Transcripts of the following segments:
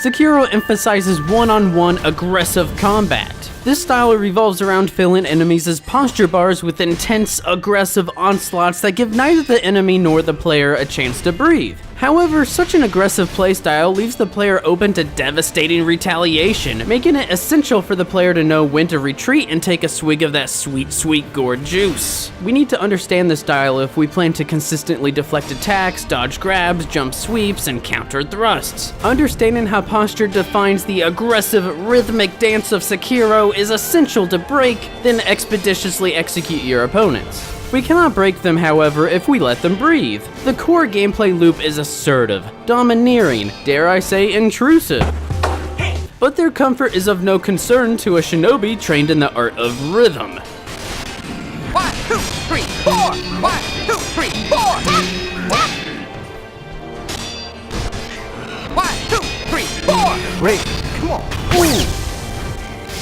Sekiro emphasizes one-on-one aggressive combat. This style revolves around filling enemies as posture bars with intense, aggressive onslaughts that give neither the enemy nor the player a chance to breathe. However, such an aggressive playstyle leaves the player open to devastating retaliation, making it essential for the player to know when to retreat and take a swig of that sweet, sweet gore juice. We need to understand this style if we plan to consistently deflect attacks, dodge grabs, jump sweeps, and counter thrusts. Understanding how posture defines the aggressive, rhythmic dance of Sekiro is essential to break, then expeditiously execute your opponents. We cannot break them, however, if we let them breathe. The core gameplay loop is assertive, domineering, dare I say intrusive. But their comfort is of no concern to a shinobi trained in the art of rhythm. 1, 2, 3, 4! 1, 2, 3, 4! 1, 2, 3, 4! Great, come on. Ooh.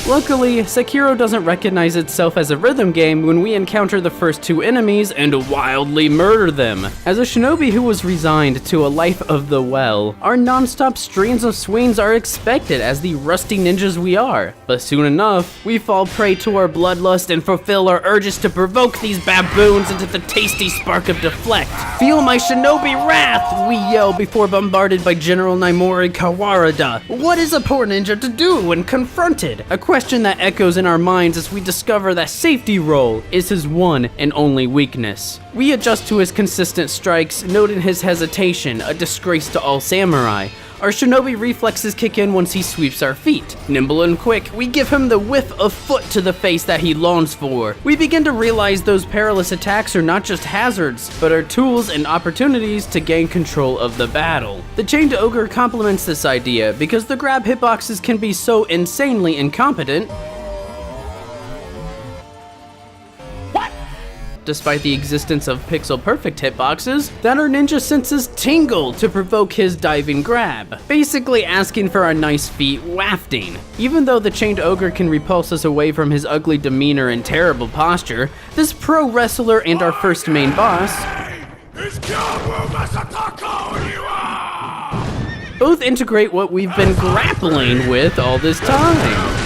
Luckily, Sekiro doesn't recognize itself as a rhythm game when we encounter the first two enemies and wildly murder them. As a shinobi who was resigned to a life of the well, our non-stop streams of swings are expected as the rusty ninjas we are. But soon enough, we fall prey to our bloodlust and fulfill our urges to provoke these baboons into the tasty spark of deflect. Feel my shinobi wrath, we yell before bombarded by General Naimori Kawarada. What is a poor ninja to do when confronted? A question that echoes in our minds as we discover that safety roll is his one and only weakness. We adjust to his consistent strikes, noting his hesitation, a disgrace to all samurai. Our shinobi reflexes kick in once he sweeps our feet. Nimble and quick, we give him the whiff of foot to the face that he longs for. We begin to realize those perilous attacks are not just hazards, but are tools and opportunities to gain control of the battle. The Chained Ogre complements this idea because the grab hitboxes can be so insanely incompetent, despite the existence of pixel-perfect hitboxes, that our ninja senses tingle to provoke his diving grab, basically asking for a nice feat wafting. Even though the Chained Ogre can repulse us away from his ugly demeanor and terrible posture, this pro wrestler and our first main boss both integrate what we've been grappling with all this time.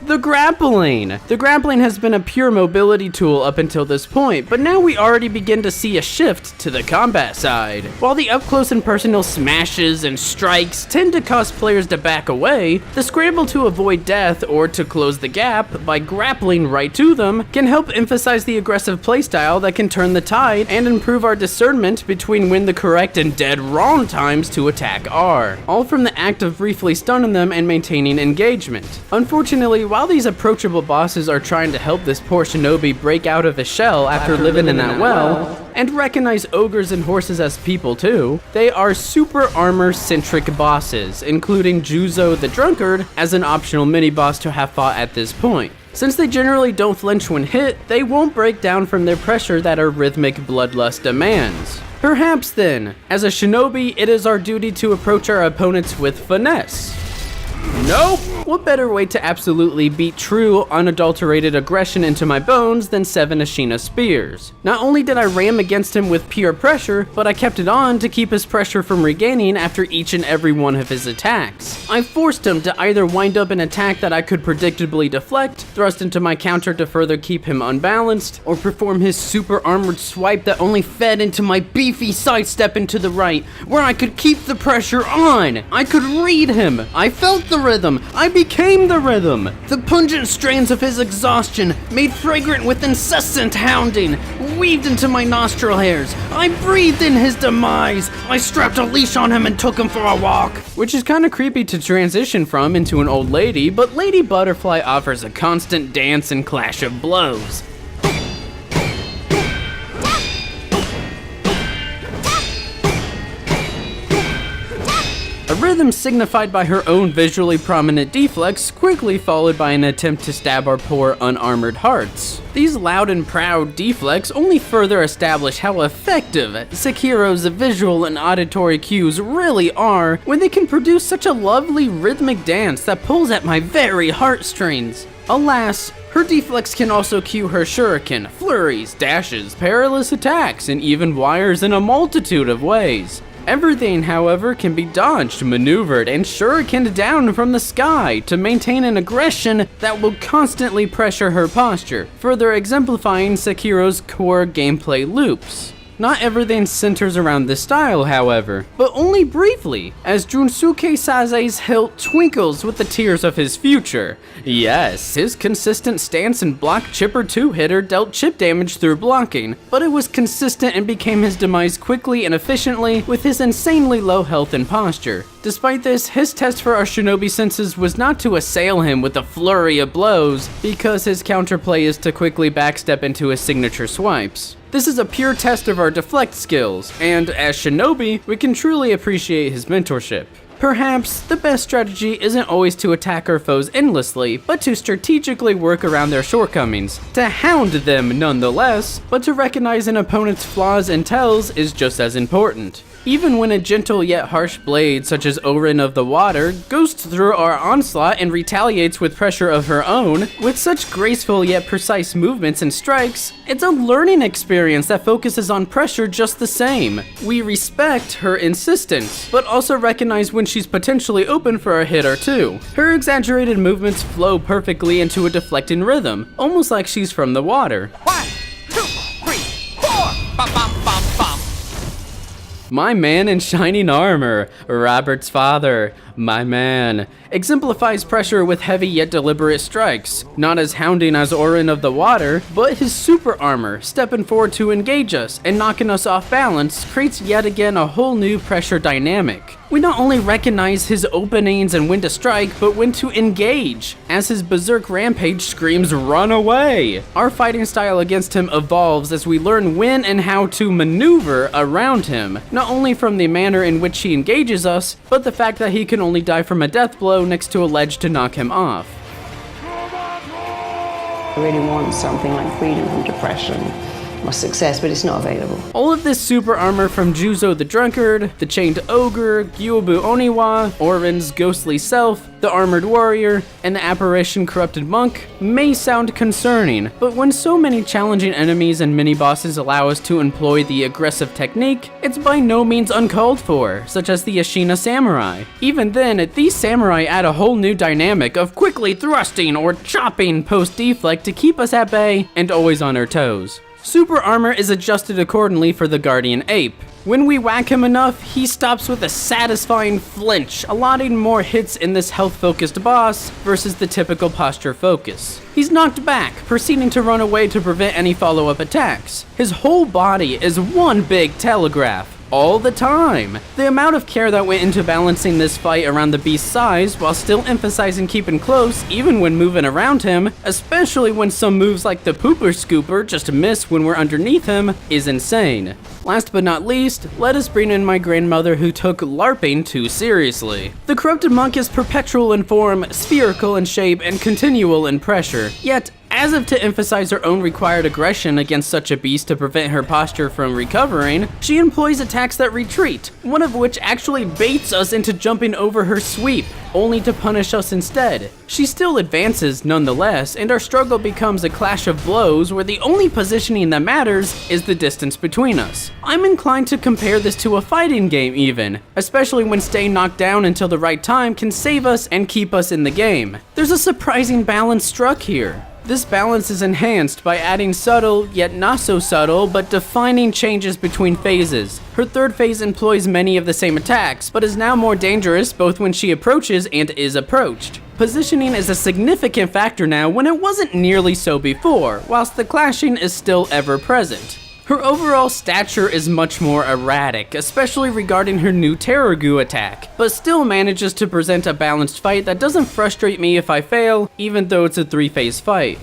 The grappling! The grappling has been a pure mobility tool up until this point, but now we already begin to see a shift to the combat side. While the up-close and personal smashes and strikes tend to cause players to back away, the scramble to avoid death or to close the gap by grappling right to them can help emphasize the aggressive playstyle that can turn the tide and improve our discernment between when the correct and dead wrong times to attack are, all from the act of briefly stunning them and maintaining engagement. Unfortunately, while these approachable bosses are trying to help this poor shinobi break out of his shell after living in that well, and recognize ogres and horses as people too, they are super armor-centric bosses, including Juzo the Drunkard as an optional mini-boss to have fought at this point. Since they generally don't flinch when hit, they won't break down from their pressure that our rhythmic bloodlust demands. Perhaps then, as a shinobi, it is our duty to approach our opponents with finesse. Nope! What better way to absolutely beat true, unadulterated aggression into my bones than 7 Ashina spears? Not only did I ram against him with pure pressure, but I kept it on to keep his pressure from regaining after each and every one of his attacks. I forced him to either wind up an attack that I could predictably deflect, thrust into my counter to further keep him unbalanced, or perform his super armored swipe that only fed into my beefy sidestep into the right, where I could keep the pressure on. I could read him. I felt the rhythm. I became the rhythm. The pungent strains of his exhaustion, made fragrant with incessant hounding, weaved into my nostril hairs. I breathed in his demise. I strapped a leash on him and took him for a walk. Which is kind of creepy to transition from into an old lady, but Lady Butterfly offers a constant dance and clash of blows. A rhythm signified by her own visually prominent deflex, quickly followed by an attempt to stab our poor unarmored hearts. These loud and proud deflex only further establish how effective Sekiro's visual and auditory cues really are when they can produce such a lovely rhythmic dance that pulls at my very heartstrings. Alas, her deflex can also cue her shuriken, flurries, dashes, perilous attacks, and even wires in a multitude of ways. Everything, however, can be dodged, maneuvered, and shurikened down from the sky to maintain an aggression that will constantly pressure her posture, further exemplifying Sekiro's core gameplay loops. Not everything centers around this style, however, but only briefly, as Junsuke Sase's hilt twinkles with the tears of his future. Yes, his consistent stance and block chipper 2-hitter dealt chip damage through blocking, but it was consistent and became his demise quickly and efficiently with his insanely low health and posture. Despite this, his test for our shinobi senses was not to assail him with a flurry of blows, because his counterplay is to quickly backstep into his signature swipes. This is a pure test of our deflect skills, and as shinobi, we can truly appreciate his mentorship. Perhaps the best strategy isn't always to attack our foes endlessly, but to strategically work around their shortcomings. To hound them nonetheless, but to recognize an opponent's flaws and tells is just as important. Even when a gentle yet harsh blade such as Orin of the Water goes through our onslaught and retaliates with pressure of her own, with such graceful yet precise movements and strikes, it's a learning experience that focuses on pressure just the same. We respect her insistence, but also recognize when she's potentially open for a hit or two. Her exaggerated movements flow perfectly into a deflecting rhythm, almost like she's from the water. 1, 2, 3, 4. Bum, bum, bum, bum. My man in shining armor, Robert's father, my man, exemplifies pressure with heavy yet deliberate strikes, not as hounding as Orin of the Water, but his super armor, stepping forward to engage us and knocking us off balance, creates yet again a whole new pressure dynamic. We not only recognize his openings and when to strike, but when to engage, as his berserk rampage screams run away. Our fighting style against him evolves as we learn when and how to maneuver around him, not only from the manner in which he engages us, but the fact that he can only die from a death blow next to a ledge to knock him off. I really want something like freedom from depression or success, but it's not available. All of this super armor from Juzo the Drunkard, the Chained Ogre, Gyuobu Oniwa, Orin's ghostly self, the Armored Warrior, and the Apparition Corrupted Monk may sound concerning, but when so many challenging enemies and mini-bosses allow us to employ the aggressive technique, it's by no means uncalled for, such as the Ashina Samurai. Even then, these samurai add a whole new dynamic of quickly thrusting or chopping post-deflect to keep us at bay and always on our toes. Super armor is adjusted accordingly for the Guardian Ape. When we whack him enough, he stops with a satisfying flinch, allotting more hits in this health-focused boss versus the typical posture focus. He's knocked back, proceeding to run away to prevent any follow-up attacks. His whole body is one big telegraph. All the time. The amount of care that went into balancing this fight around the beast's size while still emphasizing keeping close even when moving around him, especially when some moves like the pooper scooper just miss when we're underneath him, is insane. Last but not least, let us bring in my grandmother who took LARPing too seriously. The Corrupted Monk is perpetual in form, spherical in shape, and continual in pressure, yet as if to emphasize her own required aggression against such a beast to prevent her posture from recovering, she employs attacks that retreat, one of which actually baits us into jumping over her sweep, only to punish us instead. She still advances nonetheless, and our struggle becomes a clash of blows where the only positioning that matters is the distance between us. I'm inclined to compare this to a fighting game even, especially when staying knocked down until the right time can save us and keep us in the game. There's a surprising balance struck here. This balance is enhanced by adding subtle, yet not so subtle, but defining changes between phases. Her third phase employs many of the same attacks, but is now more dangerous both when she approaches and is approached. Positioning is a significant factor now when it wasn't nearly so before, whilst the clashing is still ever present. Her overall stature is much more erratic, especially regarding her new Terror-Goo attack, but still manages to present a balanced fight that doesn't frustrate me if I fail, even though it's a 3-phase fight.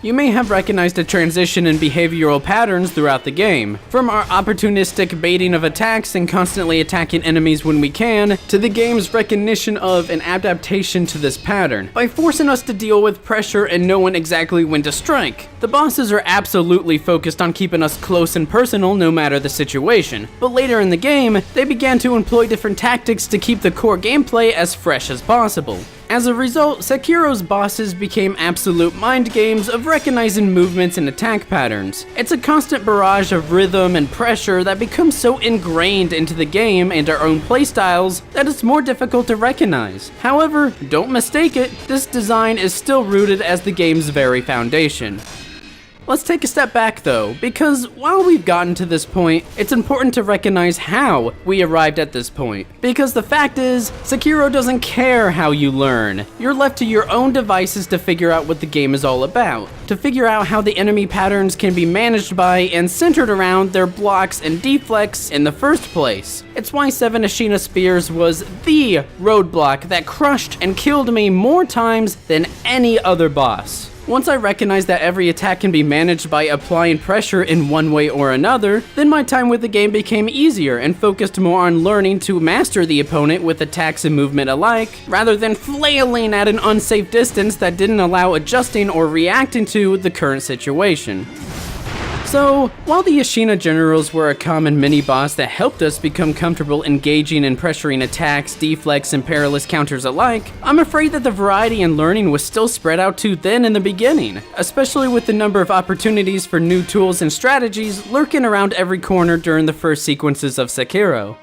You may have recognized a transition in behavioral patterns throughout the game, from our opportunistic baiting of attacks and constantly attacking enemies when we can, to the game's recognition of an adaptation to this pattern, by forcing us to deal with pressure and knowing exactly when to strike. The bosses are absolutely focused on keeping us close and personal no matter the situation, but later in the game, they began to employ different tactics to keep the core gameplay as fresh as possible. As a result, Sekiro's bosses became absolute mind games of recognizing movements and attack patterns. It's a constant barrage of rhythm and pressure that becomes so ingrained into the game and our own playstyles that it's more difficult to recognize. However, don't mistake it, this design is still rooted as the game's very foundation. Let's take a step back though, because while we've gotten to this point, it's important to recognize how we arrived at this point. Because the fact is, Sekiro doesn't care how you learn. You're left to your own devices to figure out what the game is all about, to figure out how the enemy patterns can be managed by and centered around their blocks and deflects in the first place. It's why 7 Ashina Spears was the roadblock that crushed and killed me more times than any other boss. Once I recognized that every attack can be managed by applying pressure in one way or another, then my time with the game became easier and focused more on learning to master the opponent with attacks and movement alike, rather than flailing at an unsafe distance that didn't allow adjusting or reacting to the current situation. So, while the Ashina Generals were a common mini-boss that helped us become comfortable engaging and pressuring attacks, deflects, and perilous counters alike, I'm afraid that the variety and learning was still spread out too thin in the beginning, especially with the number of opportunities for new tools and strategies lurking around every corner during the first sequences of Sekiro.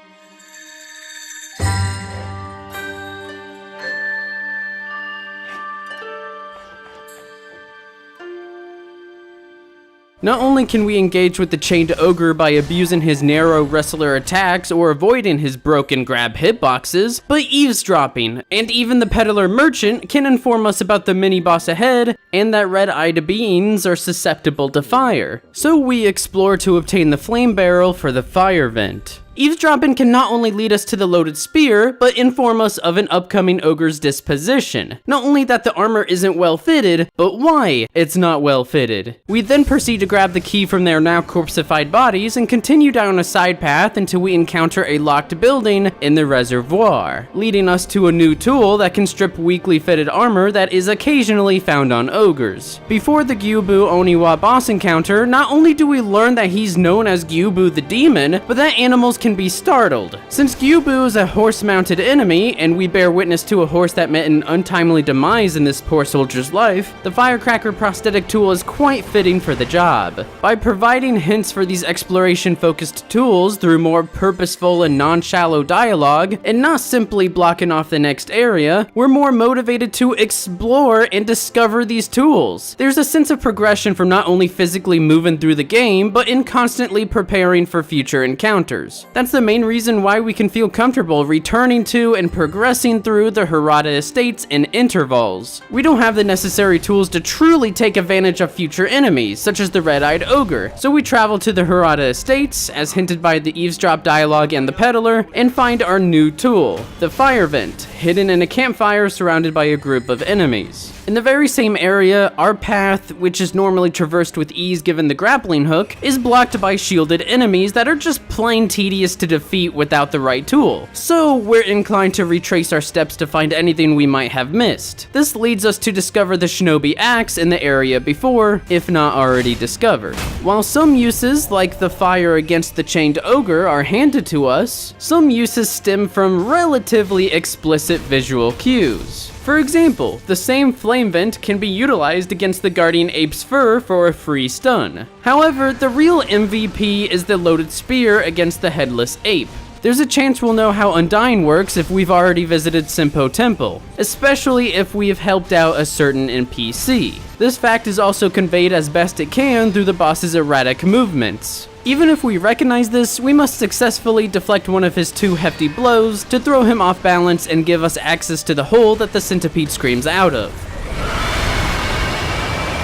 Not only can we engage with the chained ogre by abusing his narrow wrestler attacks or avoiding his broken grab hitboxes, but eavesdropping, and even the peddler merchant can inform us about the mini-boss ahead and that red-eyed beings are susceptible to fire. So we explore to obtain the flame barrel for the fire vent. Eavesdropping can not only lead us to the loaded spear, but inform us of an upcoming ogre's disposition. Not only that the armor isn't well fitted, but why it's not well fitted. We then proceed to grab the key from their now corpseified bodies and continue down a side path until we encounter a locked building in the reservoir, leading us to a new tool that can strip weakly fitted armor that is occasionally found on ogres. Before the Gyubu Oniwa boss encounter, not only do we learn that he's known as Gyubu the Demon, but that animals can be startled. Since Gyubu is a horse-mounted enemy, and we bear witness to a horse that met an untimely demise in this poor soldier's life, the firecracker prosthetic tool is quite fitting for the job. By providing hints for these exploration-focused tools through more purposeful and non-shallow dialogue, and not simply blocking off the next area, we're more motivated to explore and discover these tools. There's a sense of progression from not only physically moving through the game, but in constantly preparing for future encounters. That's the main reason why we can feel comfortable returning to and progressing through the Hirata estates in intervals. We don't have the necessary tools to truly take advantage of future enemies, such as the red-eyed ogre, so we travel to the Hirata estates, as hinted by the eavesdrop dialogue and the peddler, and find our new tool, the fire vent, hidden in a campfire surrounded by a group of enemies. In the very same area, our path, which is normally traversed with ease given the grappling hook, is blocked by shielded enemies that are just plain tedious to defeat without the right tool. So we're inclined to retrace our steps to find anything we might have missed. This leads us to discover the shinobi axe in the area before, if not already discovered. While some uses, like the fire against the chained ogre, are handed to us, some uses stem from relatively explicit visual cues. For example, the same flame vent can be utilized against the guardian ape's fur for a free stun. However, the real MVP is the loaded spear against the headless ape. There's a chance we'll know how Undying works if we've already visited Senpo Temple, especially if we've helped out a certain NPC. This fact is also conveyed as best it can through the boss's erratic movements. Even if we recognize this, we must successfully deflect one of his 2 hefty blows to throw him off balance and give us access to the hole that the centipede screams out of.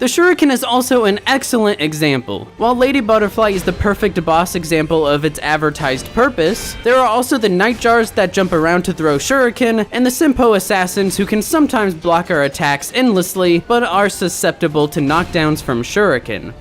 The shuriken is also an excellent example. While Lady Butterfly is the perfect boss example of its advertised purpose, there are also the nightjars that jump around to throw shuriken, and the Senpo assassins who can sometimes block our attacks endlessly, but are susceptible to knockdowns from shuriken.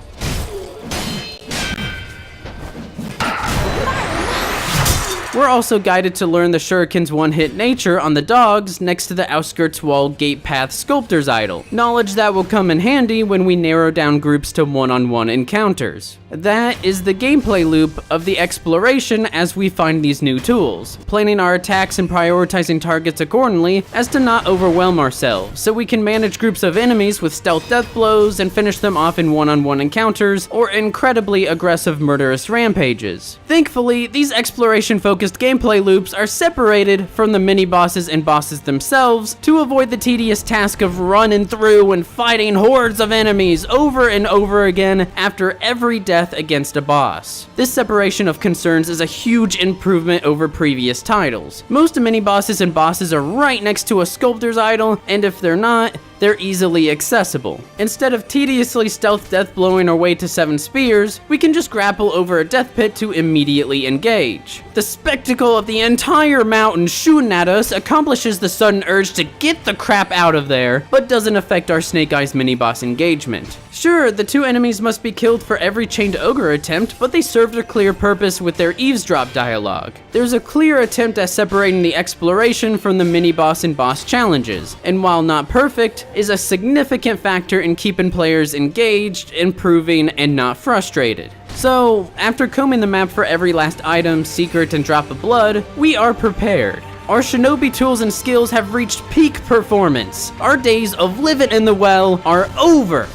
We're also guided to learn the shuriken's one-hit nature on the dogs next to the outskirts wall gate path sculptor's idol, knowledge that will come in handy when we narrow down groups to one-on-one encounters. That is the gameplay loop of the exploration as we find these new tools, planning our attacks and prioritizing targets accordingly as to not overwhelm ourselves, so we can manage groups of enemies with stealth death blows and finish them off in one-on-one encounters or incredibly aggressive murderous rampages. Thankfully, these exploration-focused gameplay loops are separated from the mini-bosses and bosses themselves to avoid the tedious task of running through and fighting hordes of enemies over and over again after every death against a boss. This separation of concerns is a huge improvement over previous titles. Most mini-bosses and bosses are right next to a sculptor's idol, and if they're not, they're easily accessible. Instead of tediously stealth death blowing our way to 7 spears, we can just grapple over a death pit to immediately engage. The spectacle of the entire mountain shooting at us accomplishes the sudden urge to get the crap out of there, but doesn't affect our Snake Eyes mini-boss engagement. Sure, the 2 enemies must be killed for every chained ogre attempt, but they served a clear purpose with their eavesdrop dialogue. There's a clear attempt at separating the exploration from the mini-boss and boss challenges, and while not perfect, is a significant factor in keeping players engaged, improving, and not frustrated. So, after combing the map for every last item, secret, and drop of blood, we are prepared. Our shinobi tools and skills have reached peak performance. Our days of living in the well are over.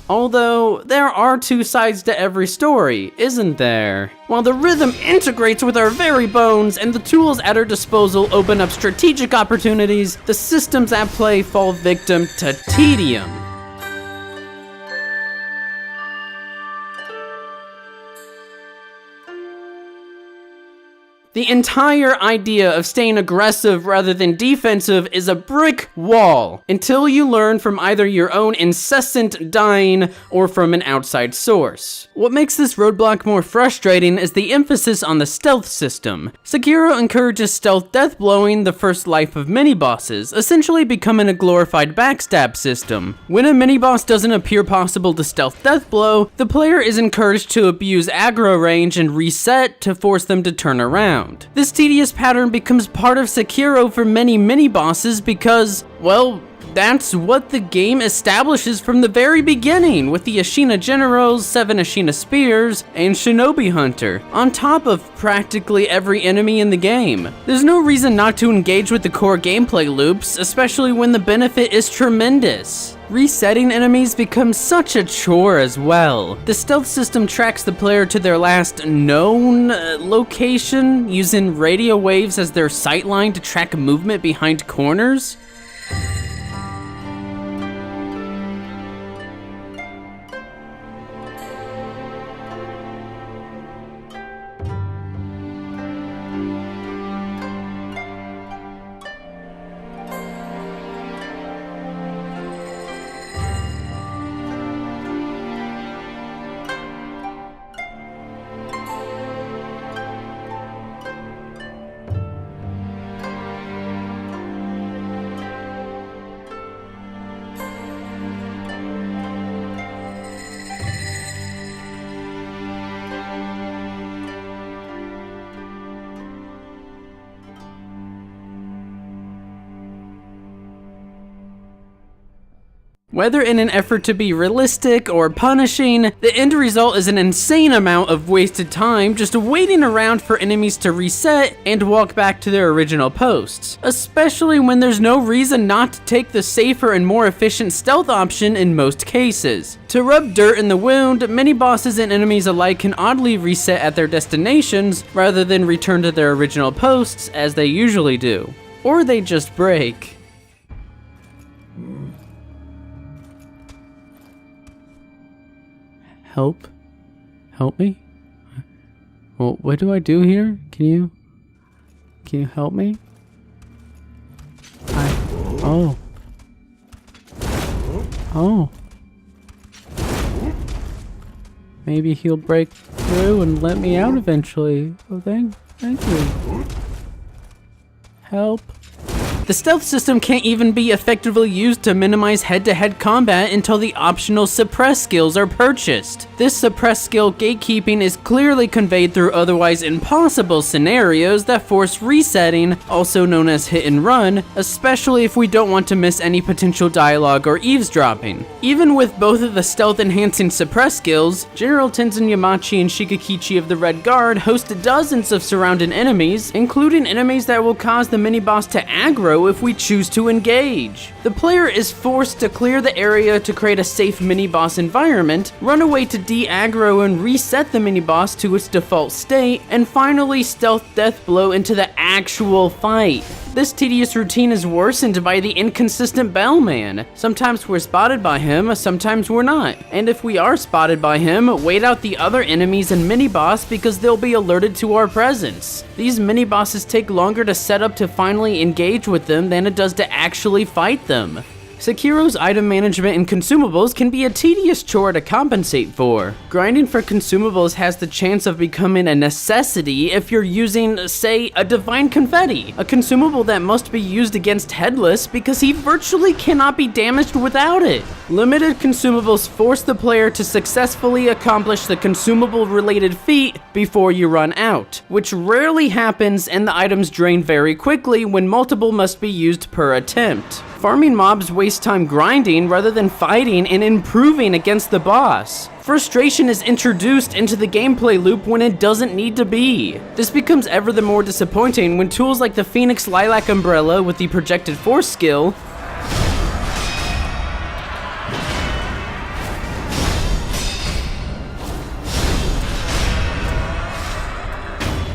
Although, there are 2 sides to every story, isn't there? While the rhythm integrates with our very bones and the tools at our disposal open up strategic opportunities, the systems at play fall victim to Tedium. The entire idea of staying aggressive rather than defensive is a brick wall until you learn from either your own incessant dying or from an outside source. What makes this roadblock more frustrating is the emphasis on the stealth system. Sekiro encourages stealth death blowing the first life of mini-bosses, essentially becoming a glorified backstab system. When a mini-boss doesn't appear possible to stealth death blow, the player is encouraged to abuse aggro range and reset to force them to turn around. This tedious pattern becomes part of Sekiro for many mini-bosses because, well, that's what the game establishes from the very beginning with the Ashina Generals, 7 Ashina Spears, and Shinobi Hunter, on top of practically every enemy in the game. There's no reason not to engage with the core gameplay loops, especially when the benefit is tremendous. Resetting enemies becomes such a chore as well. The stealth system tracks the player to their last known location, using radio waves as their sightline to track movement behind corners. Whether in an effort to be realistic or punishing, the end result is an insane amount of wasted time just waiting around for enemies to reset and walk back to their original posts, especially when there's no reason not to take the safer and more efficient stealth option in most cases. To rub dirt in the wound, many bosses and enemies alike can oddly reset at their destinations rather than return to their original posts as they usually do. Or they just break. Help me? Well, what do I do here? Can you help me? Oh. Maybe he'll break through and let me out eventually. Oh, thank you. Help. The stealth system can't even be effectively used to minimize head-to-head combat until the optional suppress skills are purchased. This suppress skill gatekeeping is clearly conveyed through otherwise impossible scenarios that force resetting, also known as hit and run, especially if we don't want to miss any potential dialogue or eavesdropping. Even with both of the stealth enhancing suppress skills, General Tenzin Yamachi and Shikakichi of the Red Guard host dozens of surrounding enemies, including enemies that will cause the mini-boss to aggro if we choose to engage. The player is forced to clear the area to create a safe mini-boss environment, run away to de-aggro and reset the mini-boss to its default state, and finally stealth death blow into the actual fight. This tedious routine is worsened by the inconsistent Bellman. Sometimes we're spotted by him, sometimes we're not. And if we are spotted by him, wait out the other enemies and mini-boss because they'll be alerted to our presence. These mini-bosses take longer to set up to finally engage with them than it does to actually fight them. Sekiro's item management and consumables can be a tedious chore to compensate for. Grinding for consumables has the chance of becoming a necessity if you're using, say, a Divine Confetti, a consumable that must be used against Headless because he virtually cannot be damaged without it. Limited consumables force the player to successfully accomplish the consumable-related feat before you run out, which rarely happens and the items drain very quickly when multiple must be used per attempt. Farming mobs waste time grinding rather than fighting and improving against the boss. Frustration is introduced into the gameplay loop when it doesn't need to be. This becomes ever the more disappointing when tools like the Phoenix Lilac Umbrella with the projected force skill,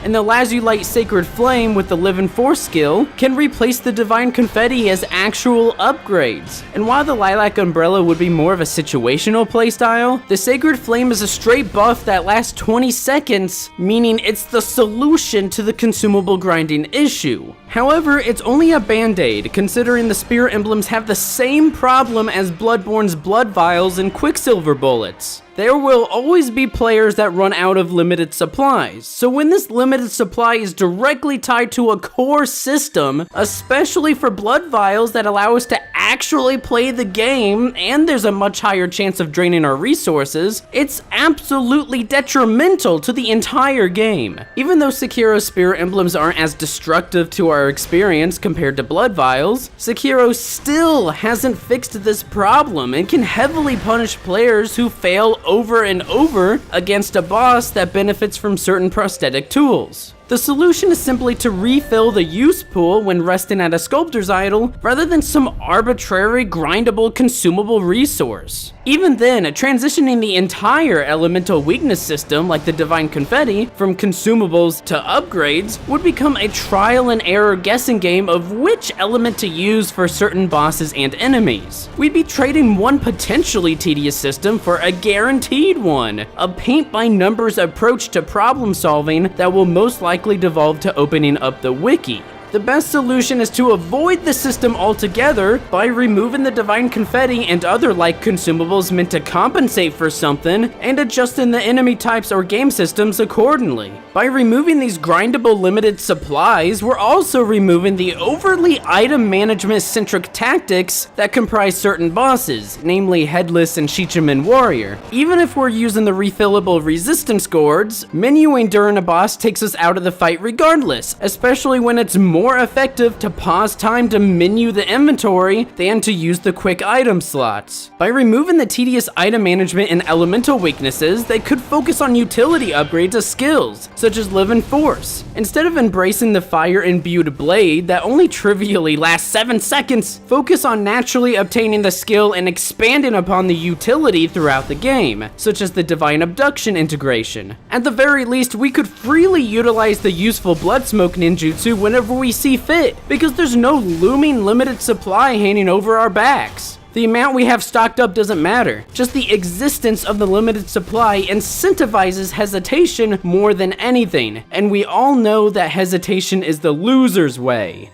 and the Lazulite Sacred Flame with the Live and Force skill can replace the Divine Confetti as actual upgrades. And while the Lilac Umbrella would be more of a situational playstyle, the Sacred Flame is a straight buff that lasts 20 seconds, meaning it's the solution to the consumable grinding issue. However, it's only a band-aid, considering the Spirit Emblems have the same problem as Bloodborne's Blood Vials and Quicksilver Bullets. There will always be players that run out of limited supplies, so when this limited supply is directly tied to a core system, especially for Blood Vials that allow us to actually play the game, and there's a much higher chance of draining our resources, it's absolutely detrimental to the entire game. Even though Sekiro's Spirit Emblems aren't as destructive to our experience compared to Blood Vials, Sekiro still hasn't fixed this problem and can heavily punish players who fail over and over against a boss that benefits from certain prosthetic tools. The solution is simply to refill the use pool when resting at a sculptor's idol rather than some arbitrary grindable consumable resource. Even then, transitioning the entire elemental weakness system like the Divine Confetti from consumables to upgrades would become a trial and error guessing game of which element to use for certain bosses and enemies. We'd be trading one potentially tedious system for a guaranteed one, a paint by numbers approach to problem solving that will most likely devolve to opening up the wiki. The best solution is to avoid the system altogether by removing the Divine Confetti and other like consumables meant to compensate for something and adjusting the enemy types or game systems accordingly. By removing these grindable limited supplies, we're also removing the overly item management centric tactics that comprise certain bosses, namely Headless and Shichiman Warrior. Even if we're using the refillable resistance gourds, menuing during a boss takes us out of the fight regardless, especially when it's more effective to pause time to menu the inventory than to use the quick item slots. By removing the tedious item management and elemental weaknesses, they could focus on utility upgrades of skills, such as Live and Force. Instead of embracing the fire-imbued blade that only trivially lasts 7 seconds, focus on naturally obtaining the skill and expanding upon the utility throughout the game, such as the Divine Abduction integration. At the very least, we could freely utilize the useful blood smoke ninjutsu whenever we see fit, because there's no looming limited supply hanging over our backs. The amount we have stocked up doesn't matter, just the existence of the limited supply incentivizes hesitation more than anything, and we all know that hesitation is the loser's way.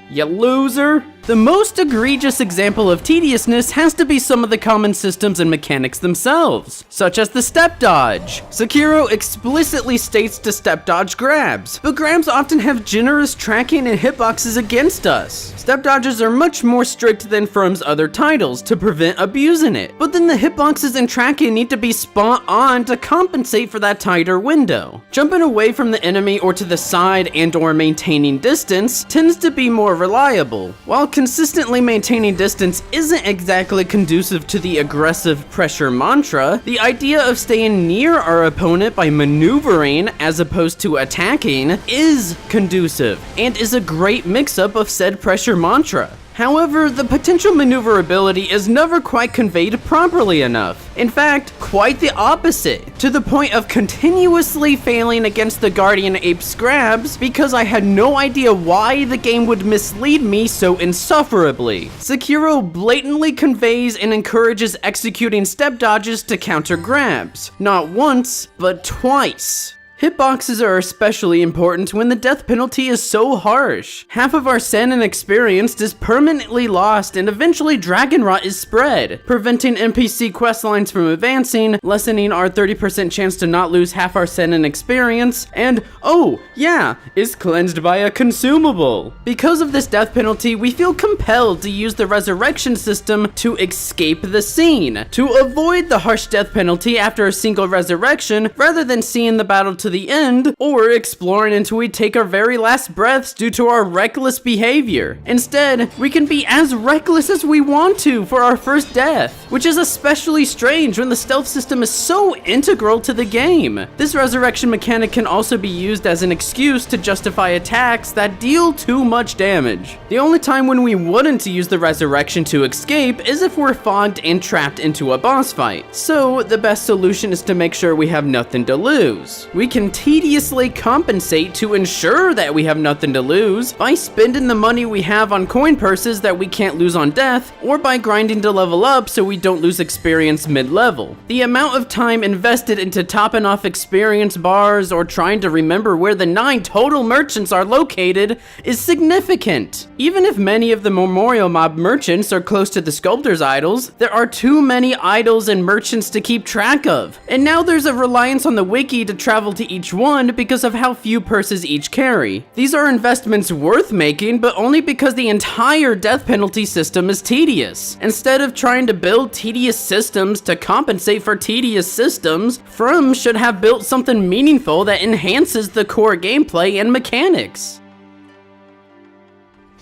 You loser! The most egregious example of tediousness has to be some of the common systems and mechanics themselves, such as the step dodge. Sekiro explicitly states to step dodge grabs, but grabs often have generous tracking and hitboxes against us. Step dodges are much more strict than From's other titles to prevent abusing it, but then the hitboxes and tracking need to be spot on to compensate for that tighter window. Jumping away from the enemy or to the side and or maintaining distance tends to be more reliable. While consistently maintaining distance isn't exactly conducive to the aggressive pressure mantra, the idea of staying near our opponent by maneuvering as opposed to attacking is conducive and is a great mix-up of said pressure mantra. However, the potential maneuverability is never quite conveyed properly enough. In fact, quite the opposite, to the point of continuously failing against the Guardian Ape's grabs because I had no idea why the game would mislead me so insufferably. Sekiro blatantly conveys and encourages executing step dodges to counter grabs, not once, but twice. Hitboxes are especially important when the death penalty is so harsh. Half of our sen and experience is permanently lost and eventually dragon rot is spread, preventing NPC questlines from advancing, lessening our 30% chance to not lose half our sen and experience, and, oh yeah, is cleansed by a consumable. Because of this death penalty, we feel compelled to use the resurrection system to escape the scene, to avoid the harsh death penalty after a single resurrection, rather than seeing the battle to the end, or exploring until we take our very last breaths due to our reckless behavior. Instead, we can be as reckless as we want to for our first death, which is especially strange when the stealth system is so integral to the game. This resurrection mechanic can also be used as an excuse to justify attacks that deal too much damage. The only time when we wouldn't use the resurrection to escape is if we're fogged and trapped into a boss fight. So the best solution is to make sure we have nothing to lose. We can tediously compensate to ensure that we have nothing to lose by spending the money we have on coin purses that we can't lose on death, or by grinding to level up so we don't lose experience mid-level. The amount of time invested into topping off experience bars or trying to remember where the 9 total merchants are located is significant. Even if many of the memorial mob merchants are close to the sculptor's idols, there are too many idols and merchants to keep track of, and now there's a reliance on the wiki to travel to each one because of how few purses each carry. These are investments worth making, but only because the entire death penalty system is tedious. Instead of trying to build tedious systems to compensate for tedious systems, From should have built something meaningful that enhances the core gameplay and mechanics.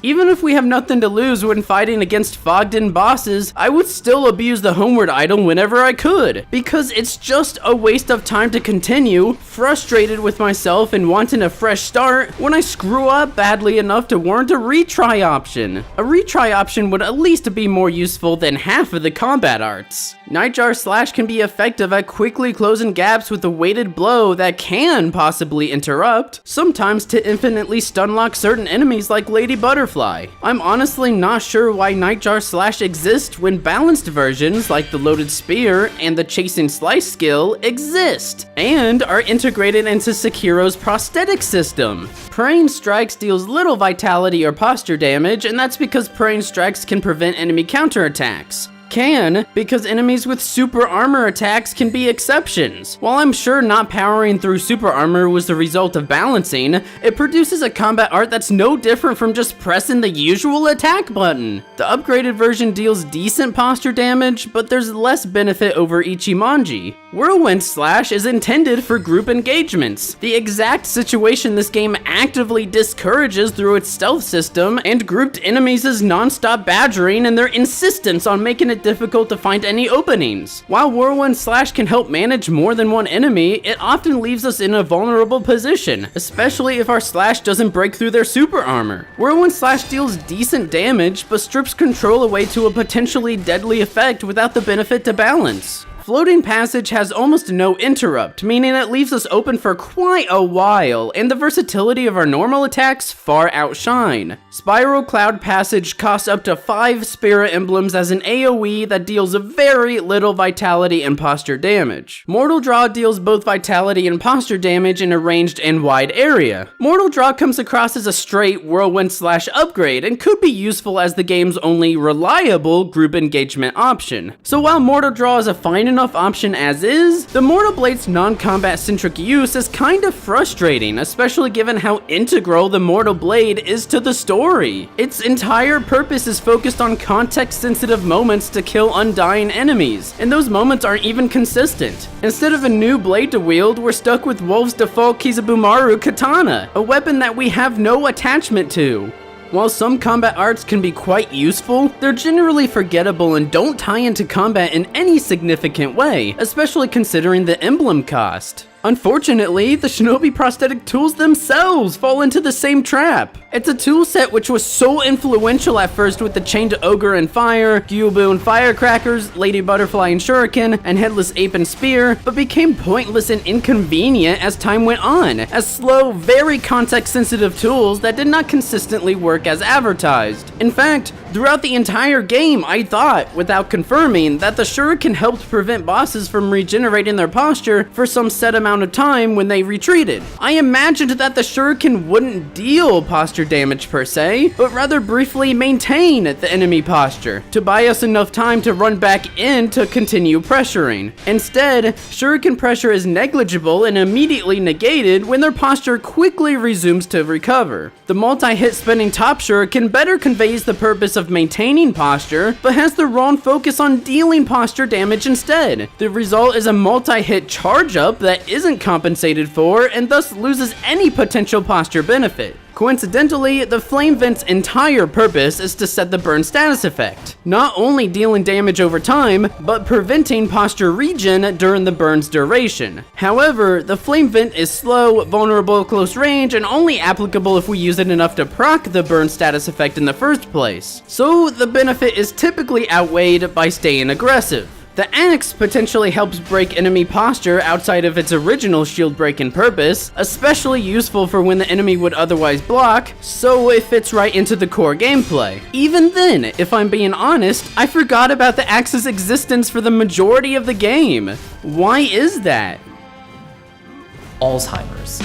Even if we have nothing to lose when fighting against fogged-in bosses, I would still abuse the homeward idol whenever I could, because it's just a waste of time to continue, frustrated with myself and wanting a fresh start, when I screw up badly enough to warrant a retry option. A retry option would at least be more useful than half of the combat arts. Nightjar Slash can be effective at quickly closing gaps with a weighted blow that can possibly interrupt, sometimes to infinitely stunlock certain enemies like Lady Butterfly. I'm honestly not sure why Nightjar Slash exists when balanced versions like the Loaded Spear and the Chasing Slice skill exist, and are integrated into Sekiro's prosthetic system. Praying Strikes deals little vitality or posture damage, and that's because Praying Strikes can prevent enemy counterattacks. Because enemies with super armor attacks can be exceptions. While I'm sure not powering through super armor was the result of balancing, it produces a combat art that's no different from just pressing the usual attack button. The upgraded version deals decent posture damage, but there's less benefit over Ichimonji. Whirlwind Slash is intended for group engagements, the exact situation this game actively discourages through its stealth system and grouped enemies' non-stop badgering and their insistence on making it difficult to find any openings. While Whirlwind Slash can help manage more than one enemy, it often leaves us in a vulnerable position, especially if our slash doesn't break through their super armor. Whirlwind Slash deals decent damage, but strips control away to a potentially deadly effect without the benefit to balance. Floating Passage has almost no interrupt, meaning it leaves us open for quite a while, and the versatility of our normal attacks far outshine. Spiral Cloud Passage costs up to 5 Spirit Emblems as an AoE that deals very little vitality and posture damage. Mortal Draw deals both vitality and posture damage in a ranged and wide area. Mortal Draw comes across as a straight whirlwind/upgrade and could be useful as the game's only reliable group engagement option. So while Mortal Draw is a fine enough option as is, the Mortal Blade's non-combat centric use is kind of frustrating, especially given how integral the Mortal Blade is to the story. Its entire purpose is focused on context-sensitive moments to kill undying enemies, and those moments aren't even consistent. Instead of a new blade to wield, we're stuck with Wolf's default Kizabumaru Katana, a weapon that we have no attachment to. While some combat arts can be quite useful, they're generally forgettable and don't tie into combat in any significant way, especially considering the emblem cost. Unfortunately, the Shinobi prosthetic tools themselves fall into the same trap. It's a tool set which was so influential at first with the Chained Ogre and Fire, Gyubu and Firecrackers, Lady Butterfly and Shuriken, and Headless Ape and Spear, but became pointless and inconvenient as time went on, as slow, very context-sensitive tools that did not consistently work as advertised. In fact, throughout the entire game, I thought, without confirming, that the Shuriken helped prevent bosses from regenerating their posture for some set amount of time when they retreated. I imagined that the Shuriken wouldn't deal posture damage per se, but rather briefly maintain the enemy posture, to buy us enough time to run back in to continue pressuring. Instead, Shuriken pressure is negligible and immediately negated when their posture quickly resumes to recover. The multi-hit spinning top Shuriken better conveys the purpose of maintaining posture, but has the wrong focus on dealing posture damage instead. The result is a multi-hit charge up that isn't compensated for and thus loses any potential posture benefit. Coincidentally, the Flame Vent's entire purpose is to set the burn status effect, not only dealing damage over time, but preventing posture regen during the burn's duration. However, the Flame Vent is slow, vulnerable at close range, and only applicable if we use it enough to proc the burn status effect in the first place. So the benefit is typically outweighed by staying aggressive. The axe potentially helps break enemy posture outside of its original shield breaking purpose, especially useful for when the enemy would otherwise block, so it fits right into the core gameplay. Even then, if I'm being honest, I forgot about the axe's existence for the majority of the game. Why is that? Alzheimer's.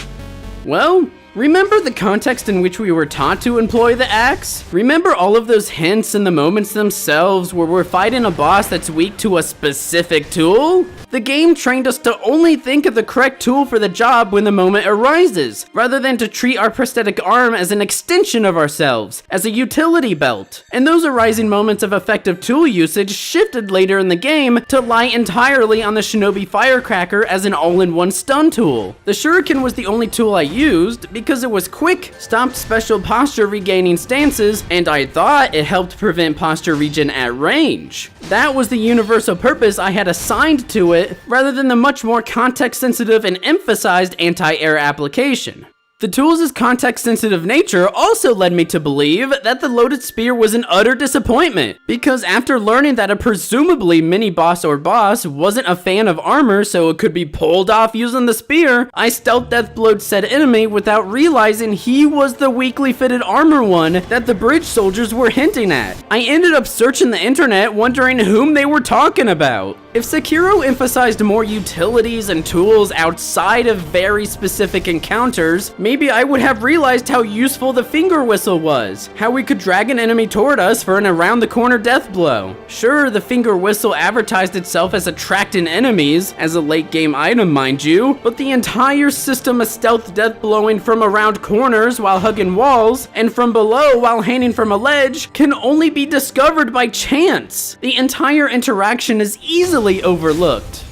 Well, remember the context in which we were taught to employ the axe? Remember all of those hints and the moments themselves where we're fighting a boss that's weak to a specific tool? The game trained us to only think of the correct tool for the job when the moment arises, rather than to treat our prosthetic arm as an extension of ourselves, as a utility belt. And those arising moments of effective tool usage shifted later in the game to lie entirely on the Shinobi Firecracker as an all-in-one stun tool. The Shuriken was the only tool I used because it was quick, stopped special posture regaining stances, and I thought it helped prevent posture regen at range. That was the universal purpose I had assigned to it, rather than the much more context-sensitive and emphasized anti-air application. The tools' context-sensitive nature also led me to believe that the loaded spear was an utter disappointment, because after learning that a presumably mini-boss or boss wasn't a fan of armor so it could be pulled off using the spear, I stealth deathblowed said enemy without realizing he was the weakly fitted armor one that the bridge soldiers were hinting at. I ended up searching the internet wondering whom they were talking about. If Sekiro emphasized more utilities and tools outside of very specific encounters, maybe I would have realized how useful the finger whistle was, how we could drag an enemy toward us for an around the corner death blow. Sure, the finger whistle advertised itself as attracting enemies, as a late game item mind you, but the entire system of stealth death blowing from around corners while hugging walls, and from below while hanging from a ledge, can only be discovered by chance. The entire interaction is easily overlooked.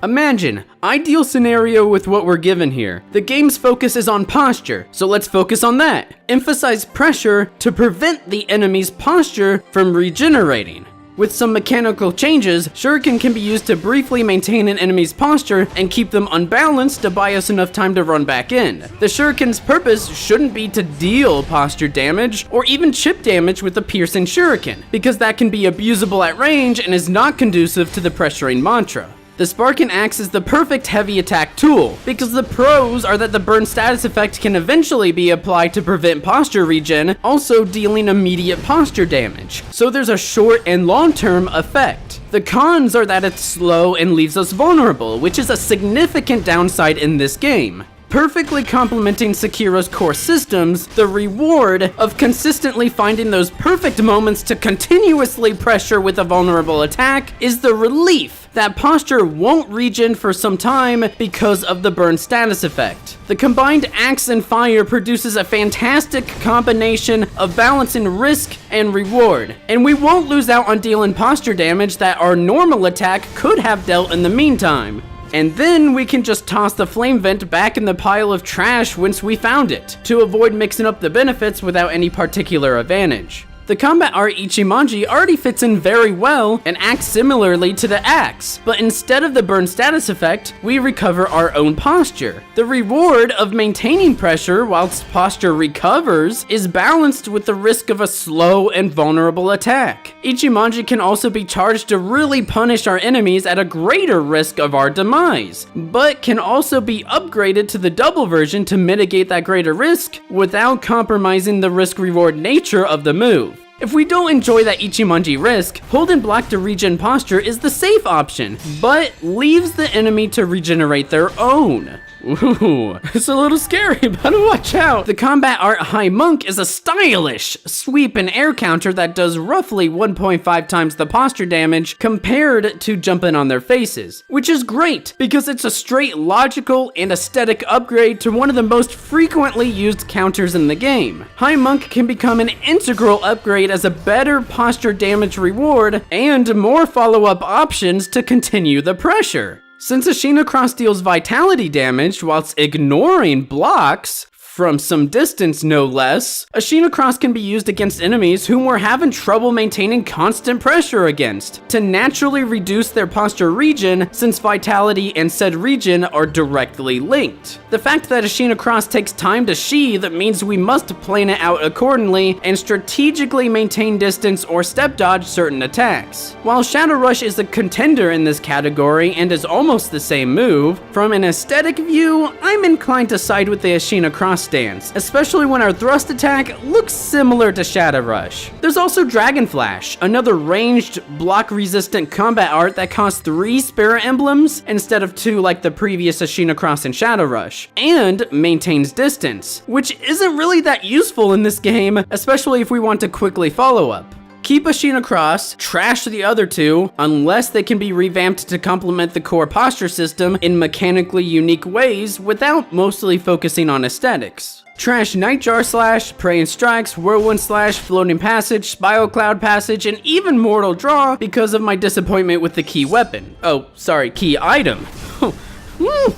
Imagine, ideal scenario with what we're given here. The game's focus is on posture, so let's focus on that. Emphasize pressure to prevent the enemy's posture from regenerating. With some mechanical changes, Shuriken can be used to briefly maintain an enemy's posture and keep them unbalanced to buy us enough time to run back in. The Shuriken's purpose shouldn't be to deal posture damage or even chip damage with the piercing Shuriken, because that can be abusable at range and is not conducive to the pressuring mantra. The Sparking Axe is the perfect heavy attack tool, because the pros are that the burn status effect can eventually be applied to prevent posture regen, also dealing immediate posture damage, so there's a short and long-term effect. The cons are that it's slow and leaves us vulnerable, which is a significant downside in this game. Perfectly complementing Sekiro's core systems, the reward of consistently finding those perfect moments to continuously pressure with a vulnerable attack is the relief that posture won't regen for some time because of the burn status effect. The combined axe and fire produces a fantastic combination of balancing risk and reward, and we won't lose out on dealing posture damage that our normal attack could have dealt in the meantime. And then we can just toss the flame vent back in the pile of trash once we found it, to avoid mixing up the benefits without any particular advantage. The combat art Ichimonji already fits in very well and acts similarly to the axe, but instead of the burn status effect, we recover our own posture. The reward of maintaining pressure whilst posture recovers is balanced with the risk of a slow and vulnerable attack. Ichimonji can also be charged to really punish our enemies at a greater risk of our demise, but can also be upgraded to the double version to mitigate that greater risk without compromising the risk-reward nature of the move. If we don't enjoy that Ichimonji risk, holding block to regen posture is the safe option, but leaves the enemy to regenerate their own. Ooh, it's a little scary, but watch out. The combat art High Monk is a stylish sweep and air counter that does roughly 1.5 times the posture damage compared to jumping on their faces, which is great because it's a straight logical and aesthetic upgrade to one of the most frequently used counters in the game. High Monk can become an integral upgrade as a better posture damage reward and more follow-up options to continue the pressure. Since Ashina Cross deals vitality damage whilst ignoring blocks, from some distance no less, Ashina Cross can be used against enemies whom we're having trouble maintaining constant pressure against, to naturally reduce their posture regen since vitality and said regen are directly linked. The fact that Ashina Cross takes time to sheath means we must plan it out accordingly and strategically maintain distance or step dodge certain attacks. While Shadow Rush is a contender in this category and is almost the same move, from an aesthetic view, I'm inclined to side with the Ashina Cross stance, especially when our thrust attack looks similar to Shadow Rush. There's also Dragon Flash, another ranged, block-resistant combat art that costs 3 spirit emblems instead of 2 like the previous Ashina Cross and Shadow Rush, and maintains distance, which isn't really that useful in this game, especially if we want to quickly follow up. Keep Ashina Cross, trash the other two, unless they can be revamped to complement the core posture system in mechanically unique ways without mostly focusing on aesthetics. Trash Nightjar Slash, Praying Strikes, Whirlwind Slash, Floating Passage, Spiral Cloud Passage, and even Mortal Draw because of my disappointment with the key weapon. Oh, sorry, key item.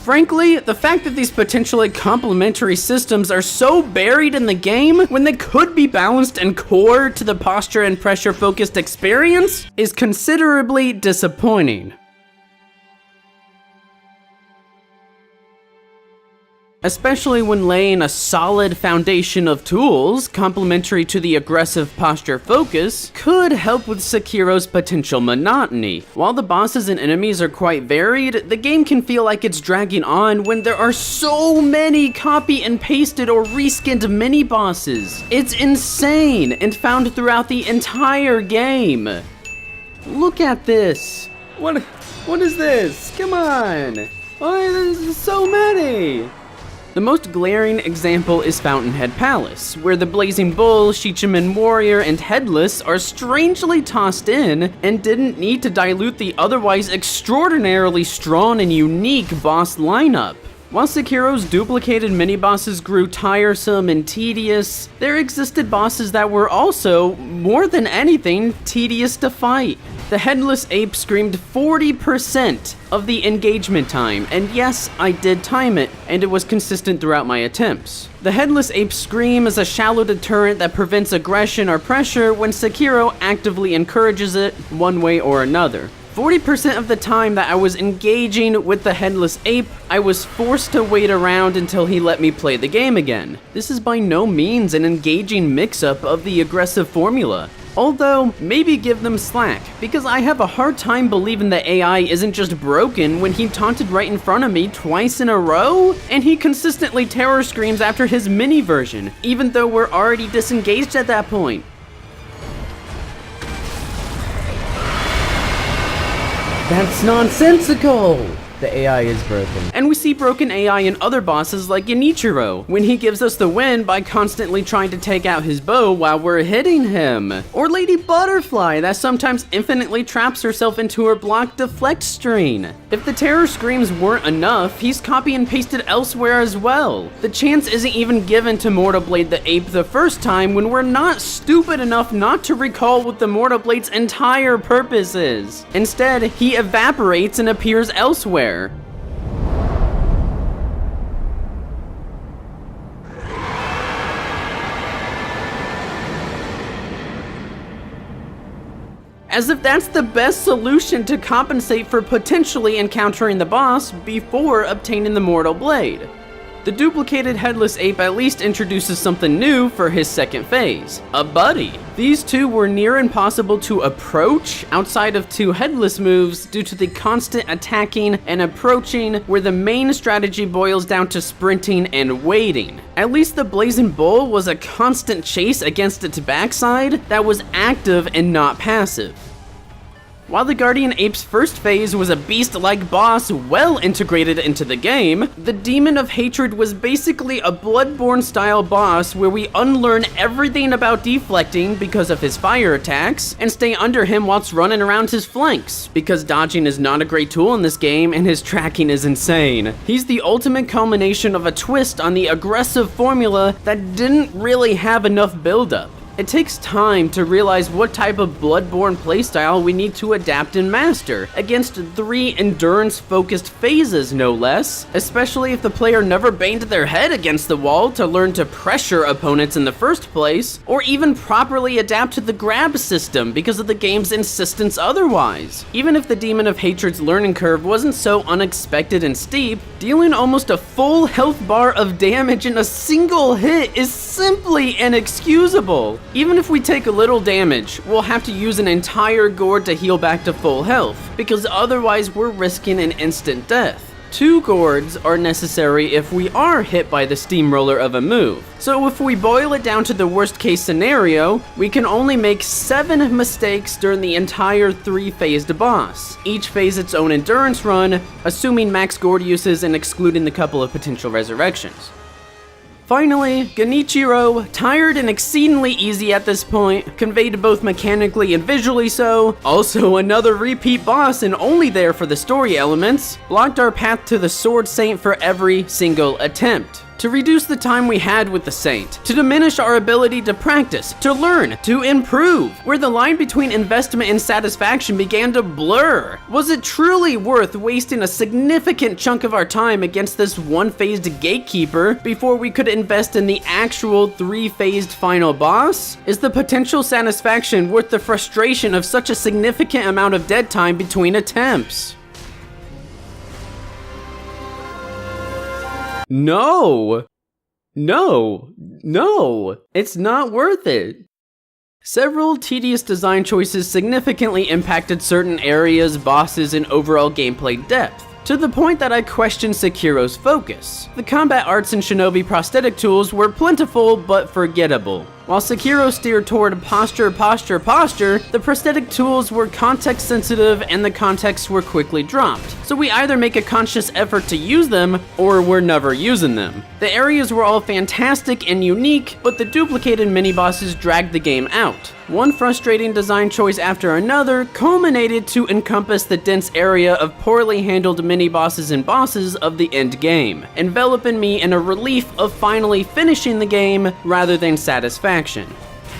Frankly, the fact that these potentially complementary systems are so buried in the game when they could be balanced and core to the posture and pressure focused experience is considerably disappointing. Especially when laying a solid foundation of tools, complementary to the aggressive posture focus, could help with Sekiro's potential monotony. While the bosses and enemies are quite varied, the game can feel like it's dragging on when there are so many copy and pasted or reskinned mini-bosses. It's insane and found throughout the entire game. Look at this. What is this? Come on. Why there's so many? The most glaring example is Fountainhead Palace, where the Blazing Bull, Shichiman Warrior, and Headless are strangely tossed in and didn't need to dilute the otherwise extraordinarily strong and unique boss lineup. While Sekiro's duplicated mini-bosses grew tiresome and tedious, there existed bosses that were also, more than anything, tedious to fight. The headless ape screamed 40% of the engagement time, and yes, I did time it, and it was consistent throughout my attempts. The headless ape scream is a shallow deterrent that prevents aggression or pressure when Sekiro actively encourages it one way or another. 40% of the time that I was engaging with the headless ape, I was forced to wait around until he let me play the game again. This is by no means an engaging mix-up of the aggressive formula. Although, maybe give them slack, because I have a hard time believing the AI isn't just broken when he taunted right in front of me twice in a row, and he consistently terror screams after his mini version, even though we're already disengaged at that point. That's nonsensical! The AI is broken. And we see broken AI in other bosses like Genichiro, when he gives us the win by constantly trying to take out his bow while we're hitting him. Or Lady Butterfly, that sometimes infinitely traps herself into her block deflect string. If the terror screams weren't enough, he's copy and pasted elsewhere as well. The chance isn't even given to Mortal Blade the Ape the first time when we're not stupid enough not to recall what the Mortal Blade's entire purpose is. Instead, he evaporates and appears elsewhere. As if that's the best solution to compensate for potentially encountering the boss before obtaining the Mortal Blade. The duplicated headless ape at least introduces something new for his second phase, a buddy. These two were near impossible to approach outside of two headless moves due to the constant attacking and approaching, where the main strategy boils down to sprinting and waiting. At least the Blazing Bull was a constant chase against its backside that was active and not passive. While the Guardian Ape's first phase was a beast-like boss well integrated into the game, the Demon of Hatred was basically a Bloodborne-style boss where we unlearn everything about deflecting because of his fire attacks, and stay under him whilst running around his flanks, because dodging is not a great tool in this game and his tracking is insane. He's the ultimate culmination of a twist on the aggressive formula that didn't really have enough build-up. It takes time to realize what type of Bloodborne playstyle we need to adapt and master, against 3 endurance-focused phases no less, especially if the player never banged their head against the wall to learn to pressure opponents in the first place, or even properly adapt to the grab system because of the game's insistence otherwise. Even if the Demon of Hatred's learning curve wasn't so unexpected and steep, dealing almost a full health bar of damage in a single hit is simply inexcusable. Even if we take a little damage, we'll have to use an entire gourd to heal back to full health, because otherwise we're risking an instant death. 2 gourds are necessary if we are hit by the steamroller of a move. So if we boil it down to the worst case scenario, we can only make 7 mistakes during the entire 3-phased boss. Each phase its own endurance run, assuming max gourd uses and excluding the couple of potential resurrections. Finally, Genichiro, tired and exceedingly easy at this point, conveyed both mechanically and visually so, also another repeat boss and only there for the story elements, blocked our path to the Sword Saint for every single attempt. To reduce the time we had with the Saint, to diminish our ability to practice, to learn, to improve, where the line between investment and satisfaction began to blur. Was it truly worth wasting a significant chunk of our time against this 1-phased gatekeeper before we could invest in the actual 3-phased final boss? Is the potential satisfaction worth the frustration of such a significant amount of dead time between attempts? No, it's not worth it. Several tedious design choices significantly impacted certain areas, bosses, and overall gameplay depth, to the point that I questioned Sekiro's focus. The combat arts and shinobi prosthetic tools were plentiful but forgettable. While Sekiro steered toward posture, the prosthetic tools were context sensitive and the contexts were quickly dropped. So we either make a conscious effort to use them, or we're never using them. The areas were all fantastic and unique, but the duplicated mini-bosses dragged the game out. One frustrating design choice after another culminated to encompass the dense area of poorly handled mini-bosses and bosses of the end game, enveloping me in a relief of finally finishing the game rather than satisfaction.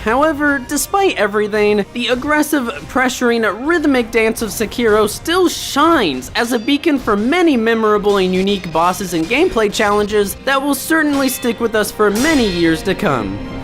However, despite everything, the aggressive, pressuring, rhythmic dance of Sekiro still shines as a beacon for many memorable and unique bosses and gameplay challenges that will certainly stick with us for many years to come.